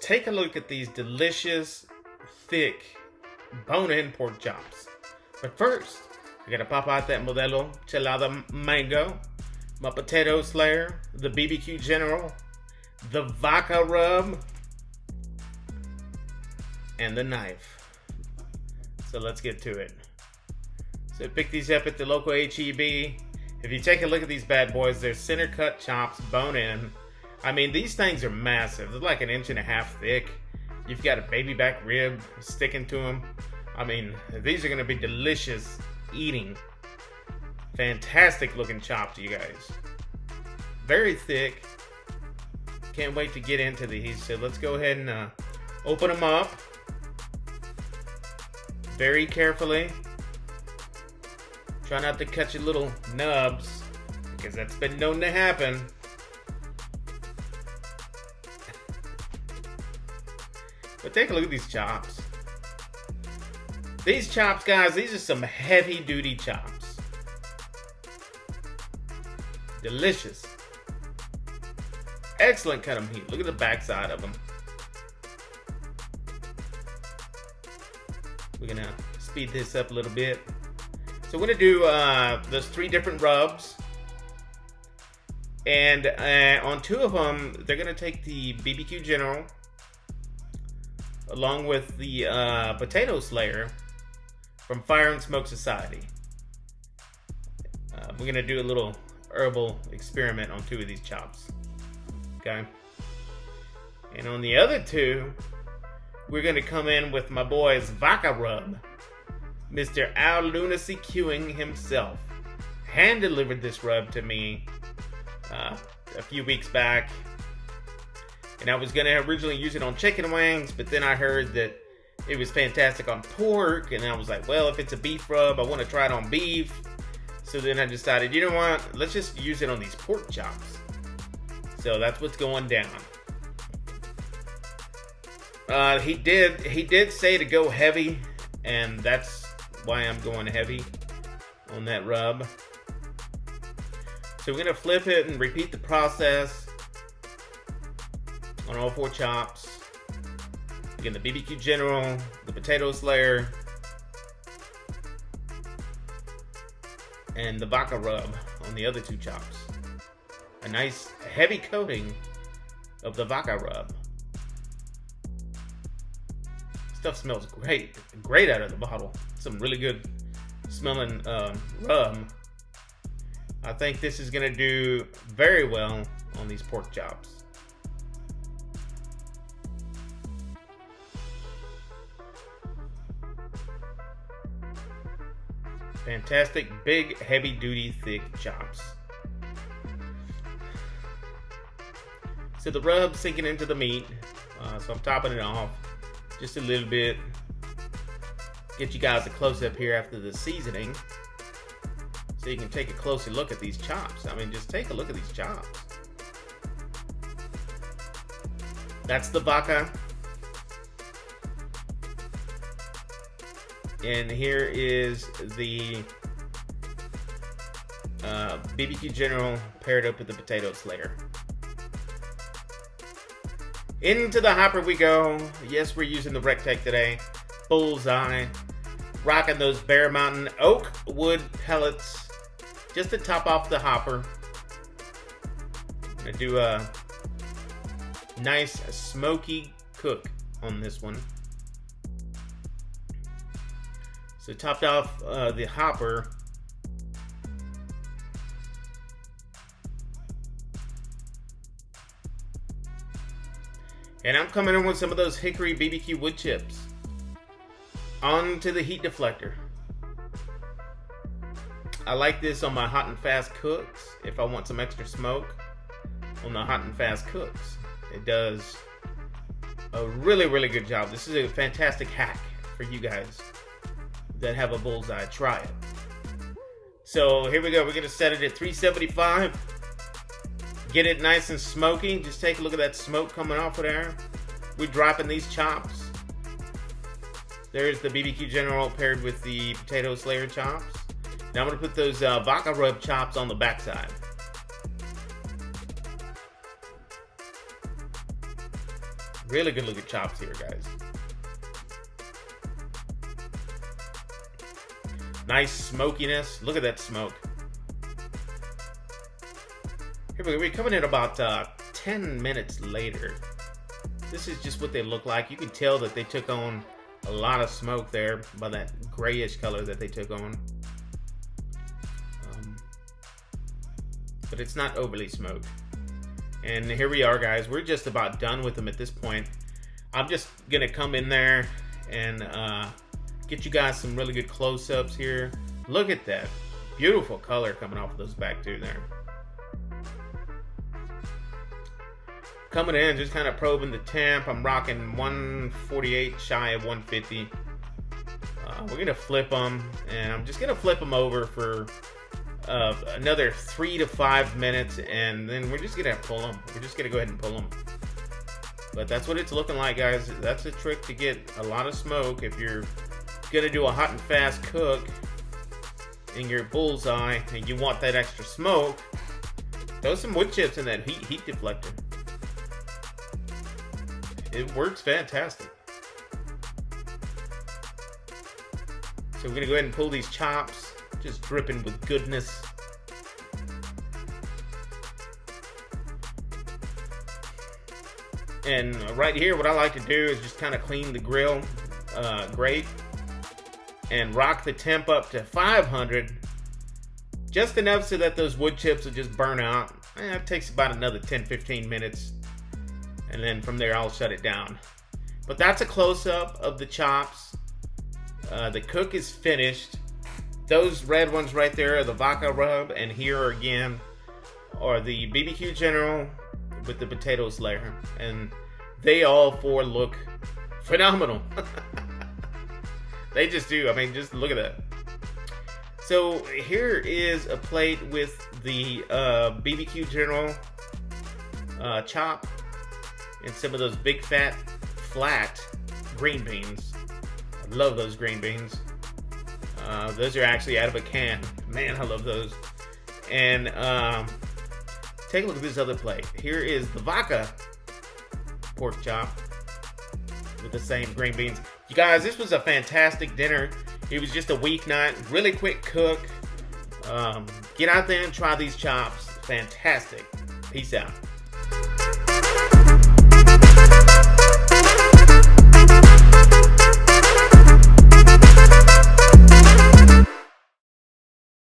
take a look at these delicious, thick, bone-in pork chops. But first, I gotta pop out that Modelo Chelada Mango, my potato slayer, the BBQ General, the vodka rub, and the knife. So let's get to it. So pick these up at the local H-E-B. If you take a look at these bad boys, they're center cut chops, bone in. I mean, these things are massive. They're like 1.5 inches thick. You've got a baby back rib sticking to them. I mean, these are gonna be delicious eating. Fantastic looking chops, you guys. Very thick. Can't wait to get into these. So let's go ahead and open them up. Very carefully. Try not to cut your little nubs, because that's been known to happen. But take a look at these chops. These chops, guys, these are some heavy duty chops. Delicious. Excellent cut of meat. Look at the backside of them. We're gonna speed this up a little bit. So we're gonna do those 3 different rubs, and on 2 of them, they're gonna take the BBQ General along with the potato slayer from Fire and Smoke Society. We're gonna do a little herbal experiment on 2 of these chops. Okay, and on the other 2, we're gonna come in with my boy's vodka rub. Mr. 𝗖𝗵𝐶𝗽𝑀 himself hand delivered this rub to me a few weeks back, and I was gonna originally use it on chicken wings, but then I heard that it was fantastic on pork, and I was like, well, if it's a beef rub, I want to try it on beef. So then I decided, you know what, let's just use it on these pork chops. So that's what's going down. He did say to go heavy, and that's why I'm going heavy on that rub. So we're gonna flip it and repeat the process on all 4 chops. Again, the BBQ General, the potato slayer, and the vodka rub on the other 2 chops. A nice heavy coating of the vodka rub. Stuff smells great out of the bottle. Some really good smelling rub. I think this is gonna do very well on these pork chops. Fantastic, big, heavy duty, thick chops. So the rub sinking into the meat. So I'm topping it off just a little bit. Get you guys a close-up here after the seasoning, so you can take a closer look at these chops. I mean, just take a look at these chops. That's the vodka. And here is the BBQ General paired up with the potato slayer. Into the hopper we go. Yes, we're using the RecTech today. Bullseye. Rocking those Bear Mountain oak wood pellets just to top off the hopper. I'm gonna do a nice smoky cook on this one. So topped off the hopper. And I'm coming in with some of those hickory BBQ wood chips onto the heat deflector. I like this on my hot and fast cooks if I want some extra smoke on the hot and fast cooks. It does a really, really good job. This is a fantastic hack for you guys that have a Bullseye. Try it. So here we go. We're going to set it at 375. Get it nice and smoky. Just take a look at that smoke coming off of there. We're dropping these chops. There's the BBQ General paired with the potato slayer chops. Now I'm going to put those vodka rub chops on the backside. Really good looking chops here, guys. Nice smokiness. Look at that smoke. Here we're coming in about 10 minutes later. This is just what they look like. You can tell that they took on a lot of smoke there by that grayish color that they took on. But it's not overly smoked. And here we are, guys. We're just about done with them at this point. I'm just gonna come in there and get you guys some really good close-ups here. Look at that beautiful color coming off of those back two there. Coming in, just kind of probing the temp. I'm rocking 148 shy of 150. We're gonna flip them, and I'm just gonna flip them over for another 3 to 5 minutes, and then we're just gonna pull them. We're just gonna go ahead and pull them. But that's what it's looking like, guys. That's a trick to get a lot of smoke if you're gonna do a hot and fast cook in your bullseye and you want that extra smoke. Throw some wood chips in that heat deflector. It works fantastic. So we're gonna go ahead and pull these chops, just dripping with goodness. And right here, what I like to do is just kind of clean the grill grate and rock the temp up to 500, just enough so that those wood chips will just burn out. It takes about another 10-15 minutes. And then from there, I'll shut it down. But that's a close-up of the chops. The cook is finished. Those red ones right there are the vodka rub, and here again are the BBQ General with the potatoes layer. And they all four look phenomenal. They just do. I mean, just look at that. So here is a plate with the BBQ General chop. And some of those big fat flat green beans. I love those green beans. Those are actually out of a can. Man, I love those. And take a look at this other plate. Here is the vodka pork chop with the same green beans. You guys, this was a fantastic dinner. It was just a weeknight, really quick cook. Get out there and try these chops. Fantastic. Peace out.